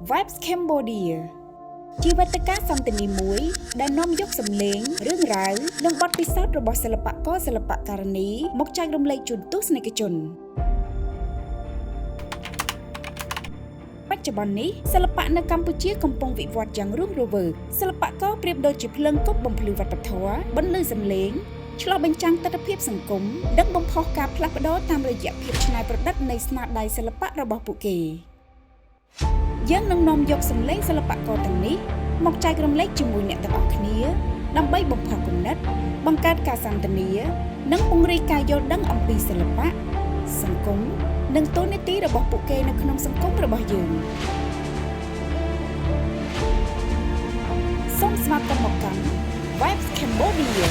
Vibes Cambodia ជីវិតការសន្តានាមួយដែលនាំយកសម្លេងរឿងរ៉ាវនិងបទពិសោធន៍របស់សិល្បករសិល្បករនីមកចែករំលែកជូនទស្សនិកជនបច្ចុប្បន្ននេះសិល្បៈនៅកម្ពុជាកំពុងវិវត្តយ៉ាងរស់រវើកសិល្បករប្រៀបដូចជាភ្លើងគប់បំភ្លឺវប្បធម៌បន្លឺសម្លេងឆ្លុះបញ្ចាំងទស្សនវិជ្ជាសង្គមនិងបំផុសការផ្លាស់ប្ដូរតាមរយៈភាពច្នៃប្រឌិតនៃស្នាដៃសិល្បៈរបស់ពួកគេយើងនឹងនាំយកសម្លេងសិល្បករទាំងនេះមកចែករំលែកជាមួយអ្នកទាំងអស់គ្នាដើម្បីបំផុសគំនិតបង្កើតការសន្ទនានិងពង្រីកការយល់ដឹងអំពីសិល្បៈសង្គមនិងតួនាទីរបស់ពួកគេនៅក្នុងសង្គមរបស់យើងសូមស្វាគមន៍មកកាន់ Vibes Cambodia